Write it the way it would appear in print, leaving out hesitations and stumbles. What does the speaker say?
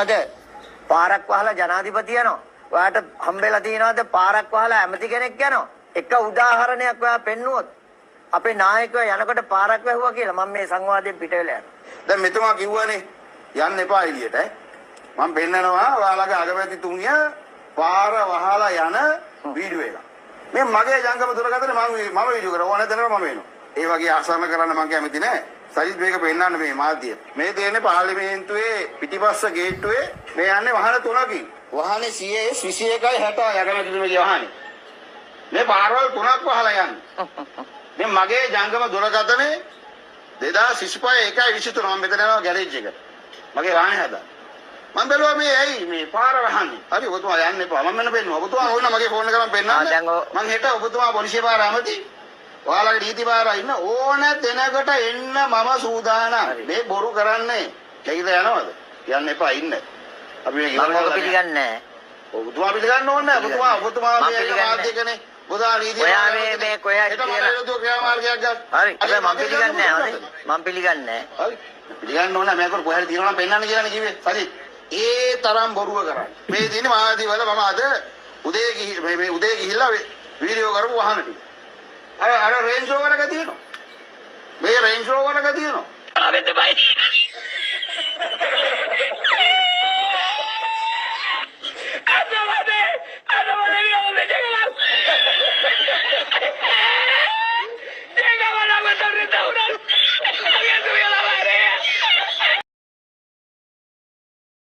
අද පාරක් වහලා ජනාධිපති යනවා. ඔයාට හම්බෙලා තියෙනවද පාරක් වහලා ඇමති කෙනෙක් යනවා? එක උදාහරණයක් ඔයා පෙන්නුවොත් අපේ නායකයෝ යනකොට පාරක් වැහුවා කියලා මම මේ සංවාදයෙන් පිට වෙලා යනවා. දැන් මෙතුමා කිව්වනේ යන්න එපා එළියට ඈ. මම පෙන්නනවා ඔයාලගේ අගමැති තුමිය පාර වහලා යන වීඩියෝ එක. මේ මගේ ජංගම දුරකථන මම වීඩියෝ කරා. ඕන දැනට මම එනවා. ඒ වගේ ආසන්න කරන්න මම කැමති නෑ. සජිත් මේක පෙන්නන්න මේ මාධ්‍ය. මේ තියෙන්නේ පාර්ලිමේන්තුවේ පිටිපස්ස ගේට්ටුවේ මේ යන්නේ වාහන තුනකින්. වාහනේ CAS 2160 යගමැතිතුමගේ වාහනේ. මේ පාරවල් තුනක් වහලා යන්නේ. මේ මගේ ජංගම දුරකථනේ 2025 1:23 මම මෙතන යනවා ගෑරේජ් එකට. මගේ වාහනේ හදා. මම බැලුවා මේ ඇයි මේ පාර වහන්නේ. හරි ඔබතුමා යන්න එපා. මම මෙන්න පෙන්නවා. ඔබතුමා ඕන මගේ ෆෝන් එකෙන් පෙන්නන්න. මම හෙට ඔබතුමා පොලිසිය පාර ඇමති. ඔයාලගේ නීති පාර ඉන්න ඕන දෙනකට එන්න මම සූදානම්. මේ බොරු කරන්නේ. දෙයිලා යනවද? යන්න එපා ඉන්න. අපි මේ ඉවරව පිළිගන්නේ නැහැ. ඔබතුමා පිළිගන්න ඕනේ නැහැ. ඔබතුමා මේ මාධ්‍යකනේ. ඔයා නීති ඔයා මේ කොහෙද කියලා. ක්‍රියාමාර්ගයක් ගන්න. හරි. හැබැයි මම පිළිගන්නේ නැහැ. මම පිළිගන්නේ නැහැ. හරි. පිළිගන්න ඕනේ මේක කොහෙද තියෙනවා නම් පෙන්නන්න කියලානේ කිව්වේ. හරි. ඒ තරම් බොරුව කරන්නේ. මේ දිනේ මාධ්‍ය වල මම අද උදේ ගිහිල්ලා වීඩියෝ කරපු වාහන ටික. අර රේන්ජ් රෝවර් එක තියෙනවා. මේ රේන්ජ් රෝවර් එක තියෙනවා. ආවෙත් බයි.